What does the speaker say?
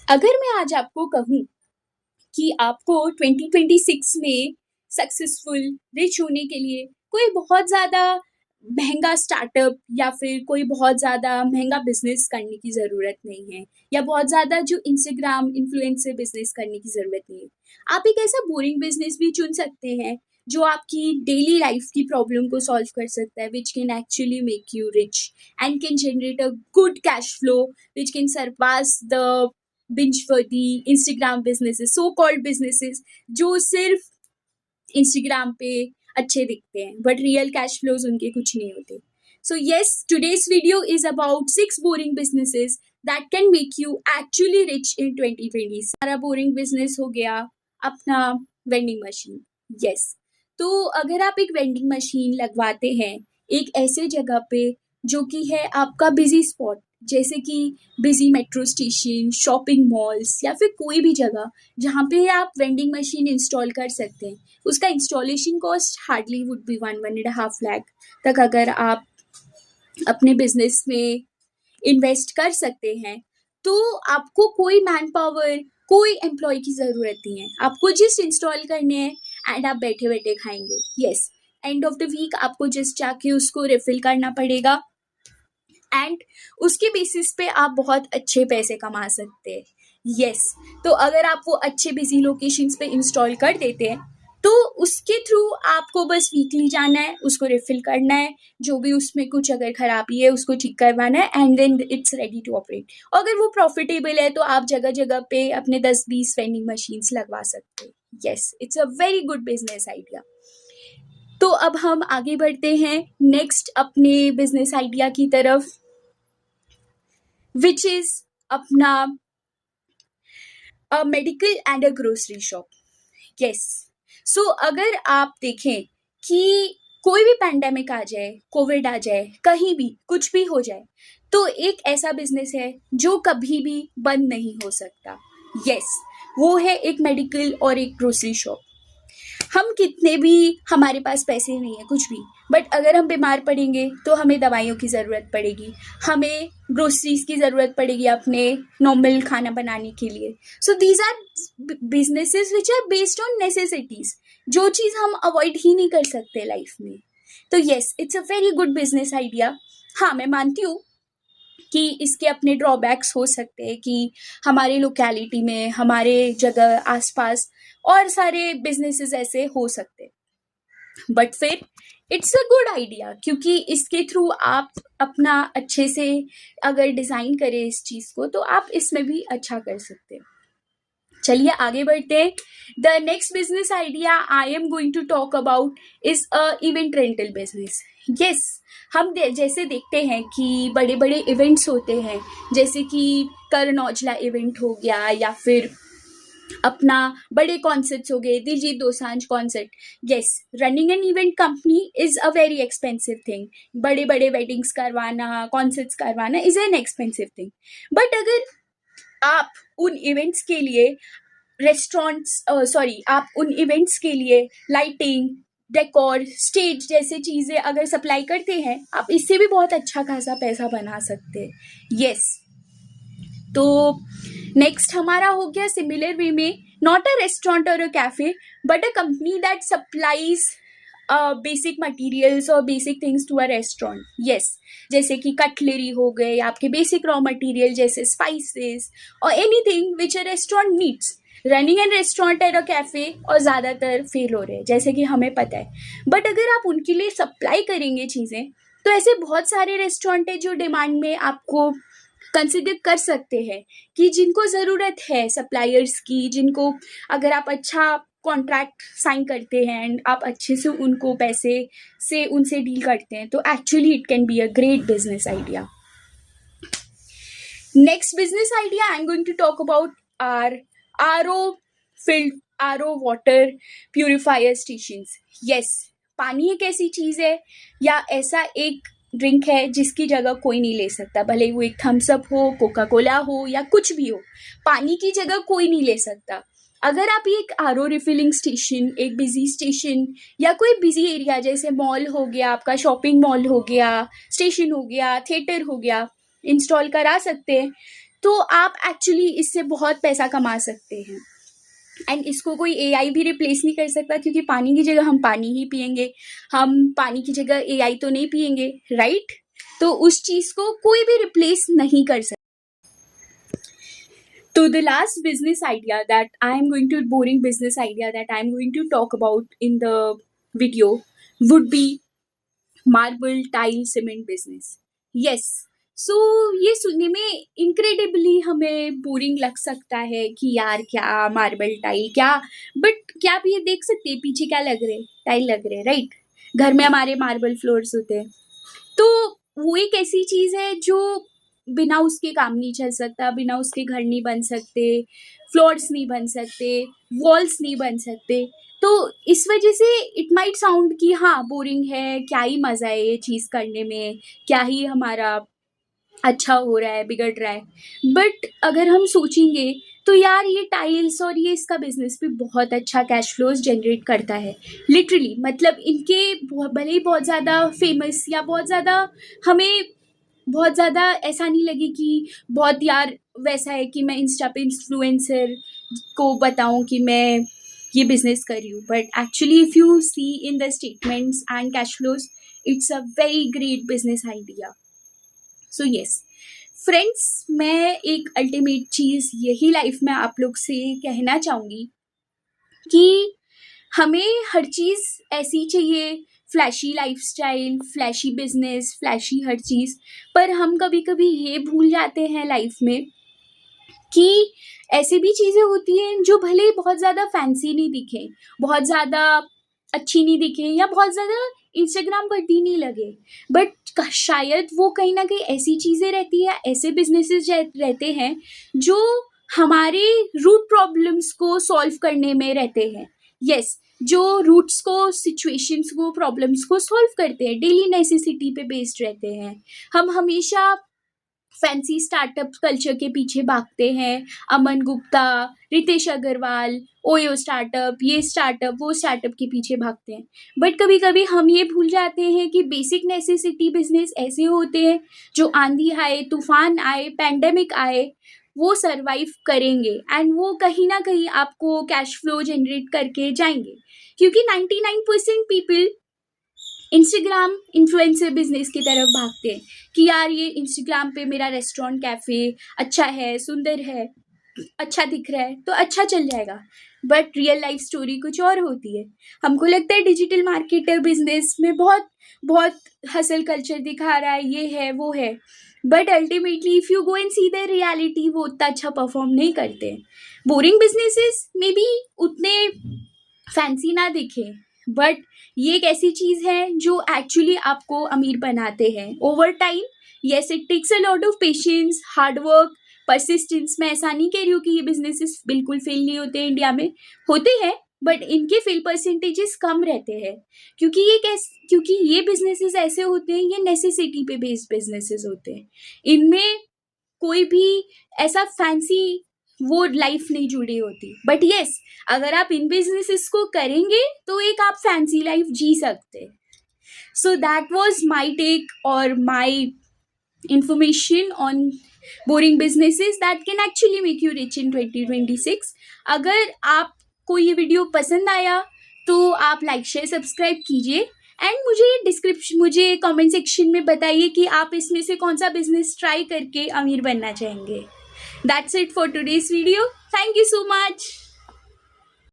अगर मैं आज आपको कहूँ कि आपको 2026 में सक्सेसफुल रिच होने के लिए कोई बहुत ज़्यादा महंगा स्टार्टअप या फिर कोई बहुत ज़्यादा महंगा बिजनेस करने की ज़रूरत नहीं है, या बहुत ज़्यादा जो इंस्टाग्राम इन्फ्लुएंसर बिजनेस करने की ज़रूरत नहीं है। आप एक ऐसा बोरिंग बिजनेस भी चुन सकते हैं जो आपकी डेली लाइफ की प्रॉब्लम को सॉल्व कर सकता है, which can actually make you rich and can generate a good cash flow which can Sarpass the binge-worthy Instagram businesses, so called businesses जो सिर्फ Instagram पे अच्छे दिखते हैं बट रियल कैश फ्लोज उनके कुछ नहीं होते. So yes, today's video is about 6 boring businesses that can make you actually rich in 2020. हमारा बोरिंग बिजनेस हो गया अपना वेंडिंग मशीन. यस, तो अगर आप एक वेंडिंग मशीन लगवाते हैं एक ऐसे जगह पे जो कि है आपका बिजी स्पॉट, जैसे कि busy metro station, shopping malls या फिर कोई भी जगह जहाँ पे आप वेंडिंग मशीन इंस्टॉल कर सकते हैं, उसका installation cost hardly would be 1.5 lakh तक अगर आप अपने बिजनेस में इन्वेस्ट कर सकते हैं, तो आपको कोई मैन पावर, कोई एम्प्लॉय की ज़रूरत नहीं है. आपको जस्ट इंस्टॉल करने हैं एंड आप बैठे बैठे खाएंगे. Yes, end of the week आपको जस्ट जाके उसको रिफिल करना पड़ेगा एंड उसके बेसिस पे आप बहुत अच्छे पैसे कमा सकते हैं. यस, तो अगर आप वो अच्छे बिजी लोकेशंस पे इंस्टॉल कर देते हैं तो उसके थ्रू आपको बस वीकली जाना है, उसको रिफिल करना है, जो भी उसमें कुछ अगर खराबी है उसको ठीक करवाना है and then it's ready to operate. अगर वो प्रॉफिटेबल है तो आप जगह जगह पे अपने 10-20 वेंडिंग मशीन्स लगवा सकते हैं. Yes, it's a very good business idea. तो अब हम आगे बढ़ते हैं नेक्स्ट अपने बिजनेस आइडिया की तरफ, विच इज अपना a medical and a grocery shop. Yes, so अगर आप देखें कि कोई भी पैंडेमिक आ जाए, कोविड आ जाए, कहीं भी कुछ भी हो जाए, तो एक ऐसा बिजनेस है जो कभी भी बंद नहीं हो सकता. यस, वो है एक मेडिकल और एक ग्रोसरी शॉप. हम कितने भी, हमारे पास पैसे नहीं है कुछ भी, बट अगर हम बीमार पड़ेंगे तो हमें दवाइयों की ज़रूरत पड़ेगी, हमें ग्रोसरीज की ज़रूरत पड़ेगी अपने नॉर्मल खाना बनाने के लिए. So these are businesses which are based on necessities, जो चीज़ हम अवॉइड ही नहीं कर सकते लाइफ में. तो yes, it's a very good business idea. हाँ, मैं मानती हूँ कि इसके अपने ड्रॉबैक्स हो सकते हैं कि हमारे लोकेलिटी में, हमारे जगह आसपास और सारे बिजनेसेस ऐसे हो सकते हैं, बट फिर इट्स अ गुड आइडिया क्योंकि इसके थ्रू आप अपना अच्छे से अगर डिज़ाइन करें इस चीज़ को तो आप इसमें भी अच्छा कर सकते हैं. चलिए आगे बढ़ते हैं. The next business idea I am going to talk about is a event rental business. Yes, हम जैसे देखते हैं कि बड़े बड़े इवेंट्स होते हैं, जैसे कि करण औजला इवेंट हो गया या फिर अपना बड़े कॉन्सर्ट्स हो गए, Diljit Dosanjh concert. Yes, running an event company is a very expensive thing. बड़े बड़े वेडिंग्स करवाना, कॉन्सर्ट्स करवाना is an expensive thing. But अगर आप उन इवेंट्स के लिए आप उन इवेंट्स के लिए लाइटिंग, डेकोर, स्टेज जैसे चीज़ें अगर सप्लाई करते हैं, आप इससे भी बहुत अच्छा खासा पैसा बना सकते हैं. यस, तो नेक्स्ट हमारा हो गया सिमिलर वे में, नॉट अ रेस्टोरेंट और a cafe but a company that supplies basic materials और basic things to a restaurant. Yes, जैसे कि कटलरी हो गए, आपके बेसिक रॉ मटेरियल जैसे स्पाइसेस और anything which a restaurant needs. Running and restaurant and a cafe और ज़्यादातर फेल हो रहे हैं जैसे कि हमें पता है, बट अगर आप उनके लिए सप्लाई करेंगे चीज़ें तो ऐसे बहुत सारे रेस्टोरेंट है जो डिमांड में आपको कंसिडर कर सकते हैं, कि जिनको ज़रूरत है सप्लायर्स की, जिनको अगर आप अच्छा कॉन्ट्रैक्ट साइन करते हैं एंड आप अच्छे से उनको पैसे से उनसे डील करते हैं, तो actually it can be a great business idea. Next business idea I am going to talk about R R O water purifier stations. Yes, पानी एक ऐसी चीज़ है या ऐसा एक ड्रिंक है जिसकी जगह कोई नहीं ले सकता, भले वो एक थम्स अप हो, कोका कोला हो या कुछ भी हो, पानी की जगह कोई नहीं ले सकता. अगर आप ये एक आर ओ रिफिलिंग स्टेशन, एक बिजी स्टेशन या कोई बिजी एरिया जैसे मॉल हो गया, आपका शॉपिंग मॉल हो गया, स्टेशन हो गया, थिएटर हो गया, इंस्टॉल करा सकते हैं, तो आप एक्चुअली इससे बहुत पैसा कमा सकते हैं। एंड इसको कोई एआई भी रिप्लेस नहीं कर सकता, क्योंकि पानी की जगह हम पानी ही पियेंगे, हम पानी की जगह एआई तो नहीं पियेंगे, राइट? तो उस चीज़ को कोई भी रिप्लेस नहीं कर सकता। So the last business idea that I am going to boring business idea that I am going to talk about in the video would be marble tile cement business. Yes. So ये सुनने में incredibly हमें boring लग सकता है कि यार क्या मार्बल टाइल क्या, बट क्या आप ये देख सकते हैं पीछे क्या लग रहे, टाइल लग रहे, राइट? घर में हमारे मार्बल फ्लोर्स होते हैं, तो वो एक ऐसी चीज़ है जो बिना उसके काम नहीं चल सकता, बिना उसके घर नहीं बन सकते, फ्लोर्स नहीं बन सकते, वॉल्स नहीं बन सकते। तो इस वजह से इट माइट साउंड कि हाँ बोरिंग है, क्या ही मज़ा है ये चीज़ करने में, क्या ही हमारा अच्छा हो रहा है, बिगड़ रहा है। बट अगर हम सोचेंगे तो यार ये टाइल्स और ये इसका बिजनेस भी बहुत अच्छा कैश फ्लोज जनरेट करता है, लिटरली। मतलब इनके भले ही बहुत ज़्यादा फेमस या बहुत ज़्यादा हमें बहुत ज़्यादा ऐसा नहीं लगे कि बहुत यार वैसा है कि मैं इंस्टा पे इन्फ्लुएंसर को बताऊं कि मैं ये बिजनेस कर रही हूँ, but actually if you see in the statements and cash flows, it's a very great business idea. So yes friends, मैं एक अल्टीमेट चीज़ यही लाइफ में आप लोग से कहना चाहूँगी कि हमें हर चीज़ ऐसी चाहिए, flashy lifestyle, flashy business, flashy हर चीज़, पर हम कभी कभी ये भूल जाते हैं लाइफ में कि ऐसी भी चीज़ें होती हैं जो भले ही बहुत ज़्यादा फैंसी नहीं दिखे, बहुत ज़्यादा अच्छी नहीं दिखे या बहुत ज़्यादा इंस्टाग्राम पर भी नहीं लगे, बट शायद वो कहीं ना कहीं ऐसी चीज़ें रहती है, ऐसे बिजनेसेस रहते हैं जो हमारे रूट प्रॉब्लम्स को सॉल्व करने में रहते हैं। यस, जो रूट्स को, सिचुएशंस को, प्रॉब्लम्स को सॉल्व करते हैं, डेली नेसेसिटी पे बेस्ड रहते हैं। हम हमेशा फैंसी स्टार्टअप कल्चर के पीछे भागते हैं, अमन गुप्ता, रितेश अग्रवाल, ओयो स्टार्टअप, ये स्टार्टअप, वो स्टार्टअप के पीछे भागते हैं, बट कभी कभी हम ये भूल जाते हैं कि बेसिक नेसेसिटी बिजनेस ऐसे होते हैं जो आंधी आए, तूफान आए, पैंडेमिक आए, वो सरवाइव करेंगे एंड वो कहीं ना कहीं आपको कैश फ्लो जनरेट करके जाएंगे, क्योंकि 99% पीपल इंस्टाग्राम इन्फ्लुएंसर बिजनेस की तरफ भागते हैं कि यार ये इंस्टाग्राम पे मेरा रेस्टोरेंट कैफ़े अच्छा है, सुंदर है, अच्छा दिख रहा है तो अच्छा चल जाएगा, बट रियल लाइफ स्टोरी कुछ और होती है। हमको लगता है डिजिटल मार्केटर बिजनेस में बहुत बहुत हसल कल्चर दिखा रहा है, ये है वो है, but ultimately if you go and see the reality, वो उतना अच्छा परफॉर्म नहीं करते। बोरिंग बिजनेसेस में भी उतने फैंसी ना दिखे, बट ये एक ऐसी चीज़ है जो एक्चुअली आपको अमीर बनाते हैं over time. Yes, it takes a lot of patience, hard work, persistence. मैं ऐसा नहीं कह रही हूँ कि ये बिजनेसेस बिल्कुल फेल नहीं होते, इंडिया में होते हैं, बट इनके फेल परसेंटेजेस कम रहते हैं, क्योंकि ये बिजनेसेस ऐसे होते हैं, ये नेसेसिटी पे बेस्ड बिजनेसेस होते हैं, इनमें कोई भी ऐसा फैंसी वो लाइफ नहीं जुड़ी होती। बट येस, अगर आप इन बिजनेसेस को करेंगे तो एक आप फैंसी लाइफ जी सकते। So that was my take और my information on boring businesses that can actually make you rich in 2026। अगर आपको ये वीडियो पसंद आया तो आप लाइक शेयर सब्सक्राइब कीजिए एंड मुझे कमेंट सेक्शन में बताइए कि आप इसमें से कौन सा बिजनेस ट्राई करके अमीर बनना चाहेंगे। That's it for today's video. Thank you so much.